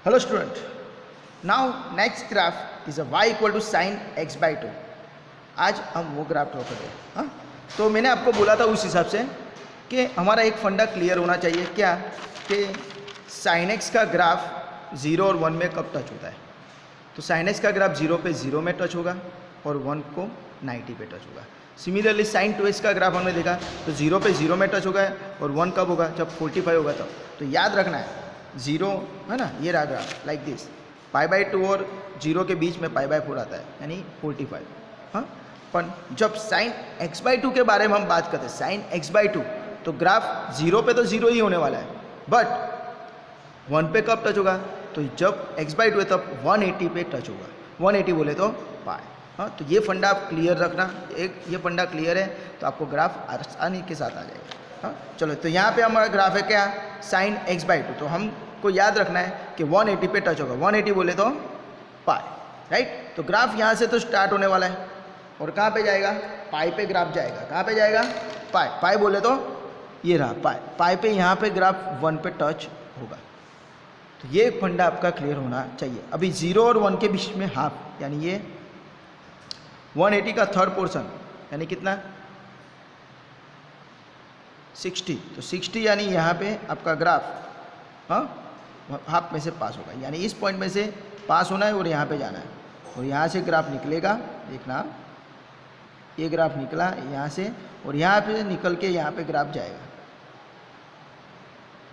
Hello student, now next graph is a y equal to sine x by 2। आज हम वो graph draw करेंगे। हाँ, तो मैंने आपको बोला था उस हिसाब से कि हमारा एक फंडा क्लियर होना चाहिए, क्या कि साइन x का ग्राफ 0 और 1 में कब टच होता है। तो साइन x का ग्राफ 0 पे 0 में टच होगा और 1 को 90 पे टच होगा। सिमिलरली साइन 2x का ग्राफ हमने देखा तो 0 पे 0 में टच होगा और 1 कब होगा, जब 45 होगा तब। तो याद रखना है 0 है ना, ये रहा graph like this, pi by 2 और 0 के बीच में पाई बाई 4 आता है यानी 45। हाँ, पर जब साइन x बाई 2 के बारे में हम बात करते हैं, साइन x बाई 2, तो ग्राफ 0 पे तो 0 ही होने वाला है, बट 1 पे कब टच होगा, तो जब x बाई 2 है तब 180 पे टच होगा। 180 बोले तो पाई। हाँ, तो ये फंडा आप क्लियर रखना, एक ये फंडा क्लियर है तो आपको ग्राफ आसानी के साथ आ जाएगा। हाँ, चलो, तो यहाँ पे हमारा ग्राफ है क्या, साइन x बाई 2। तो हमको याद रखना है कि 180 पे टच होगा। 180 बोले तो पाई, राइट। तो ग्राफ यहाँ से तो स्टार्ट होने वाला है और कहाँ पे जाएगा, पाई पे ग्राफ जाएगा। कहाँ पे जाएगा, पाई। पाई बोले तो ये रहा पाई। पाई पे यहाँ पे ग्राफ 1 पे टच होगा। तो ये फंडा आपका क्लियर होना चाहिए। अभी 0 और 1 के बीच में हाफ, यानी ये 180 का थर्ड पोर्शन यानी कितना, 60। तो 60 यानी यहाँ पे आपका ग्राफ हाफ में से पास होगा, यानी इस पॉइंट में से पास होना है और यहाँ पे जाना है और यहाँ से ग्राफ निकलेगा। देखना, ये ग्राफ निकला यहाँ से और यहाँ पे निकल के यहाँ पे ग्राफ जाएगा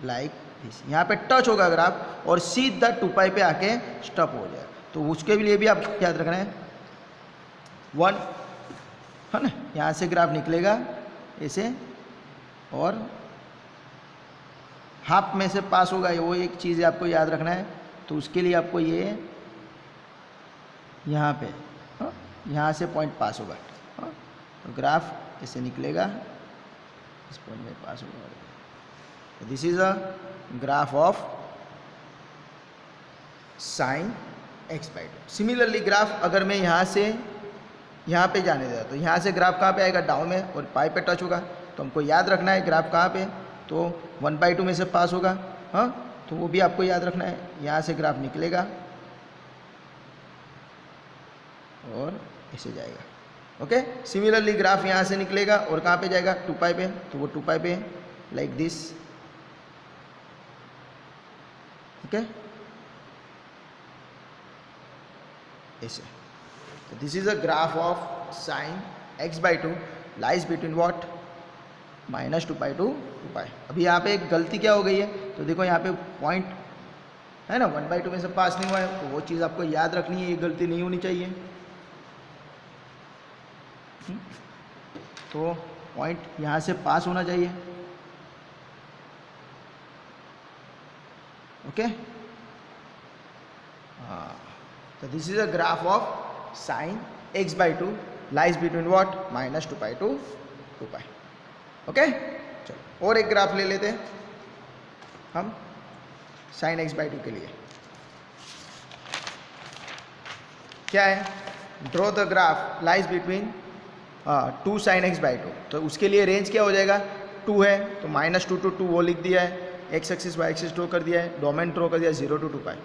लाइक दिस। यहाँ पे टच होगा ग्राफ और सीधा 2 पाई पे आके स्टॉप हो जाएगा। तो उसके लिए भी आपको याद रखना है 1 है ना, यहाँ से ग्राफ निकलेगा ऐसे और हाफ में से पास होगा, वो एक चीज़ आपको याद रखना है। तो उसके लिए आपको ये यहाँ पे यहाँ से पॉइंट पास होगा। तो ग्राफ ऐसे निकलेगा, इस पॉइंट में पास होगा। This is a graph of sign x by 2। Similarly graph अगर मैं यहाँ से यहाँ पे जाने देता तो यहाँ से ग्राफ कहाँ पे आएगा, डाउन में, और पाई पे टच होगा। तो हमको याद रखना है ग्राफ कहाँ पे, तो 1/2 में से पास होगा। हाँ, तो वो भी आपको याद रखना है। यहाँ से ग्राफ निकलेगा और ऐसे जाएगा। ओके, सिमिलरली ग्राफ यहाँ से निकलेगा और कहाँ पे जाएगा, 2 पाई पे, तो वो 2 पाई पे लाइक दिस। ओके, ऐसे। So this is a graph of sin x by 2 lies between what, -2 pi to 2 पाई। अभी यहाँ पे एक गलती क्या हो गई है, तो देखो यहाँ पे पॉइंट है ना 1/2 में से पास नहीं हुआ है, तो वो चीज़ आपको याद रखनी है, ये गलती नहीं होनी चाहिए। तो पॉइंट यहाँ से पास होना चाहिए। ओके, हाँ, तो this is a graph of sign x by 2 lies between what, -2 pi to 2 pi. Okay, चलो और एक ग्राफ ले लेते हैं हम साइन x बाई 2 के लिए। क्या है, draw the graph lies between 2 sine x by 2। तो उसके लिए रेंज क्या हो जाएगा, 2 है तो -2 to 2 वो लिख दिया है, x axis y axis draw कर दिया है, डोमेन ड्रॉ कर दिया 0 to 2 पाई।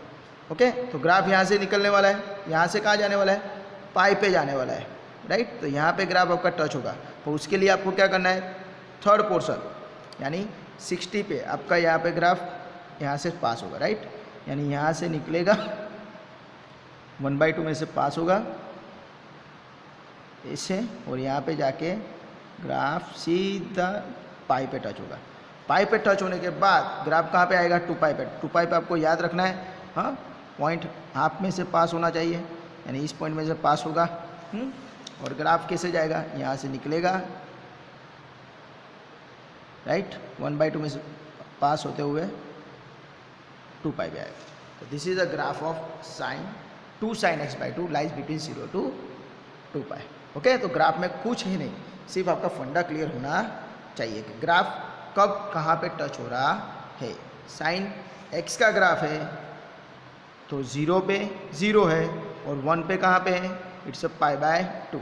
ओके, तो ग्राफ यहाँ से निकलने वाला है, यहाँ से कहाँ जाने वाला है, पाई पे जाने वाला है, राइट। तो यहाँ पे ग्राफ आपका टच होगा, तो उसके लिए आपको क्या करना है, थर्ड पोर्शन यानी 60 पे आपका यहाँ पे ग्राफ यहाँ से पास होगा, राइट। यानी यहाँ से निकलेगा 1/2 में से पास होगा ऐसे और यहाँ पे जाके ग्राफ सीधा पाई पे टच होगा। पाई पे टच होने के बाद ग्राफ कहाँ पे आएगा, 2 पाई पे। 2 पाई पे आपको याद रखना है, हाँ, पॉइंट हाफ में से पास होना चाहिए, यानी इस पॉइंट में से पास होगा। और ग्राफ कैसे जाएगा, यहाँ से निकलेगा, राइट, 1/2 में से पास होते हुए 2 पाई पे आएगा। तो this is a graph of sine 2 sine x by 2 lies between 0 to 2 pi. Okay, तो ग्राफ में कुछ ही नहीं, सिर्फ आपका फंडा क्लियर होना चाहिए कि ग्राफ कब कहाँ पे टच हो रहा है। साइन x का ग्राफ है तो 0 पे 0 है और 1 पे कहाँ पे है, it's a pi by 2।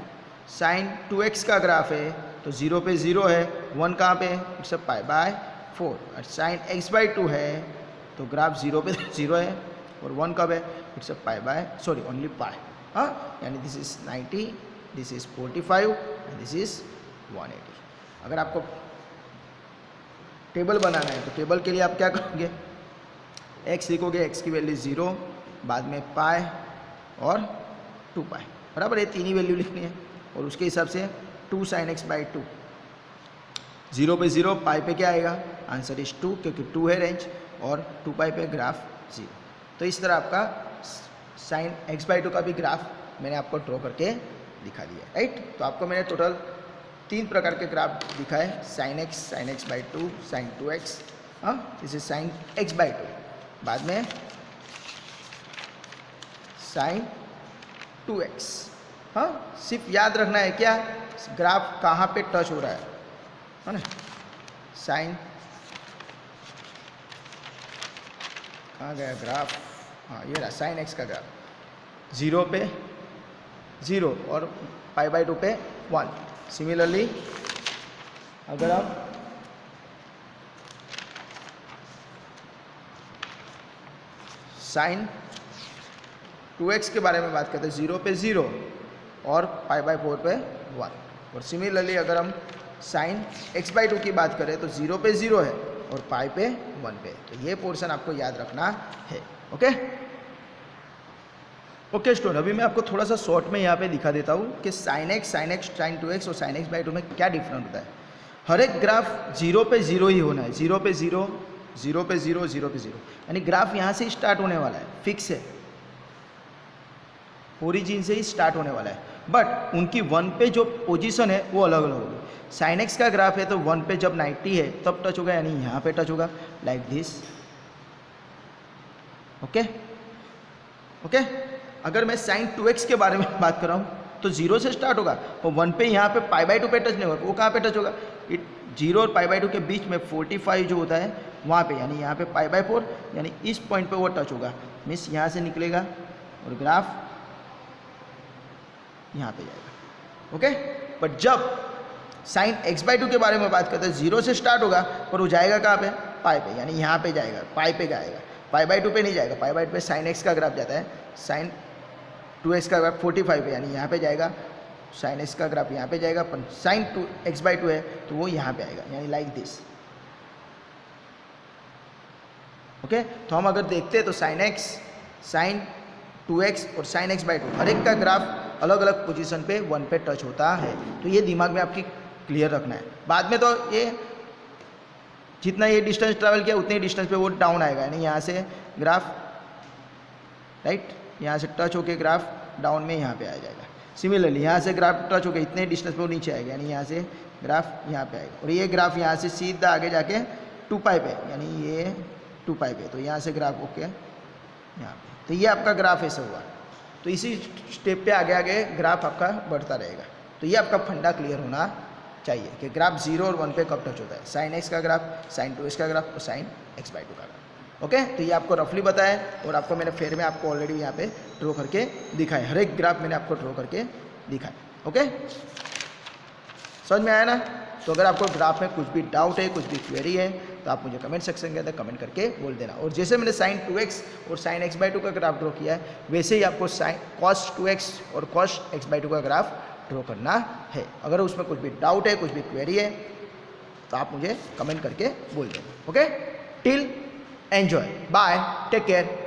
Sine 2x का ग्राफ है तो 0 पे 0 है, 1 कहाँ पे है, इट्स अ पाई बाय 4। और साइन x बाई 2 है तो ग्राफ 0 पे 0 है और 1 कब है, it's a pi by sorry only pi, हाँ, यानी this is 90, this is 45 and this is 180। अगर आपको टेबल बनाना है तो टेबल के लिए आप क्या करोगे, x लिखोगे, x की वैल्यू 0, बाद में पाई और 2 पाई, बराबर, ये तीन ही वैल्यू लिखनी है और उसके हिसाब से 2 sin x बाई 2, 0 पे 0, पाई पे क्या आएगा, आंसर इज 2 क्योंकि 2 है रेंज और 2 पाई पे ग्राफ 0। तो इस तरह आपका साइन x बाई 2 का भी ग्राफ मैंने आपको ड्रॉ करके दिखा दिया, राइट। तो आपको मैंने टोटल 3 प्रकार के ग्राफ दिखाए, sign x by 2, sine 2x, हाँ, this is sine x by 2, बाद में साइन 2x, हाँ, सिर्फ याद रखना है क्या, ग्राफ कहाँ पे टच हो रहा है ना, साइन, कहाँ गया ग्राफ, हाँ ये रहा साइन x का ग्राफ, 0 पे 0 और पाई बाई 2 पे 1। सिमिलरली अगर आप साइन 2x के बारे में बात करते हैं, 0 पे 0 और पाई बाई 4 पे 1। और सिमिलरली अगर हम साइन x बाई 2 की बात करें तो 0 पे 0 है और पाई पे 1 पे, तो ये पोर्शन आपको याद रखना है। ओके स्टूडेंट, अभी मैं आपको थोड़ा सा शॉर्ट में यहाँ पे दिखा देता हूँ कि साइन x, साइन 2x और साइन x बाई 2 में क्या डिफरेंट होता है। हर एक ग्राफ 0 पे 0 ही होना है, 0 पे 0, 0 पे 0, 0 पे 0, यानी ग्राफ यहाँ से स्टार्ट होने वाला है, फिक्स है, ओरिजिन से ही स्टार्ट होने वाला है, बट उनकी 1 पे जो पोजीशन है वो अलग अलग होगी। साइन x का ग्राफ है तो 1 पे जब 90 है तब टच होगा, यानी यहाँ पे टच होगा, लाइक दिस। ओके, अगर मैं साइन 2x के बारे में बात कर रहा हूँ तो 0 से स्टार्ट होगा और 1 पे यहाँ पे पाई बाई 2 पे टच नहीं होगा, वो कहाँ पे टच होगा, 0 और पाई बाई 2 के बीच में 45 जो होता है वहाँ पे, यानी यहाँ पे पाई बाई 4, यानी इस पॉइंट पे वो टच होगा, मीन्स यहाँ से निकलेगा और ग्राफ यहाँ पे जाएगा। ओके, बट जब साइन x बाई 2 के बारे में बात करते हैं 0 से स्टार्ट होगा पर वो जाएगा कहाँ पे, पाई पे, यानी यहाँ पे जाएगा, पाई पे जाएगा, पाई बाई 2 पे नहीं जाएगा, पाई बाई 2 पे साइन x का ग्राफ जाता है, साइन 2x का ग्राफ 45 पे, यानी यहाँ पे जाएगा, साइन x का ग्राफ यहाँ पे जाएगा, पर साइन 2x बाई 2 है तो वो यहाँ पे आएगा, यानी लाइक दिस। ओके, तो हम अगर देखते हैं तो साइन x, साइन 2x और साइन x बाई 2 हर एक का ग्राफ अलग अलग पोजीशन पे 1 पे टच होता है, तो ये दिमाग में आपकी क्लियर रखना है। बाद में तो ये जितना ये डिस्टेंस ट्रैवल किया उतने डिस्टेंस पे वो डाउन आएगा, यानी यहाँ से ग्राफ, राइट, यहाँ से टच होके ग्राफ डाउन में यहाँ पे आ जाएगा। सिमिलरली यहाँ से ग्राफ टच होके इतने डिस्टेंस पे वो नीचे आएगा, यानी यहाँ से ग्राफ यहाँ पे आएगा, और ये ग्राफ यहाँ से सीधा आगे जाके 2 पाई पे, यानी ये 2 पाई पे, तो यहाँ से ग्राफ ओके यहाँ पे, तो ये आपका ग्राफ ऐसा हुआ। तो इसी स्टेप पे आगे आगे ग्राफ आपका बढ़ता रहेगा। तो ये आपका फंडा क्लियर होना चाहिए कि ग्राफ 0 और 1 पे कब टच होता है, साइन x का ग्राफ, साइन 2x का ग्राफ और साइन x बाई 2 का ग्राफ। ओके, तो ये आपको रफली बताया और आपको मैंने फेयर में आपको ऑलरेडी यहाँ पे ड्रॉ करके दिखाया, हर एक ग्राफ मैंने आपको ड्रॉ करके दिखाया। ओके, समझ में आया ना। तो अगर आपको ग्राफ में कुछ भी डाउट है, कुछ भी क्वेरी है तो आप मुझे कमेंट सेक्शन के अंदर कमेंट करके बोल देना। और जैसे मैंने साइन 2x और साइन x बाई 2 का ग्राफ ड्रॉ किया है वैसे ही आपको साइन कॉस 2x और कॉस x बाई 2 का ग्राफ ड्रॉ करना है। अगर उसमें कुछ भी डाउट है, कुछ भी क्वेरी है तो आप मुझे कमेंट करके बोल देना। Okay, till enjoy, bye, take care.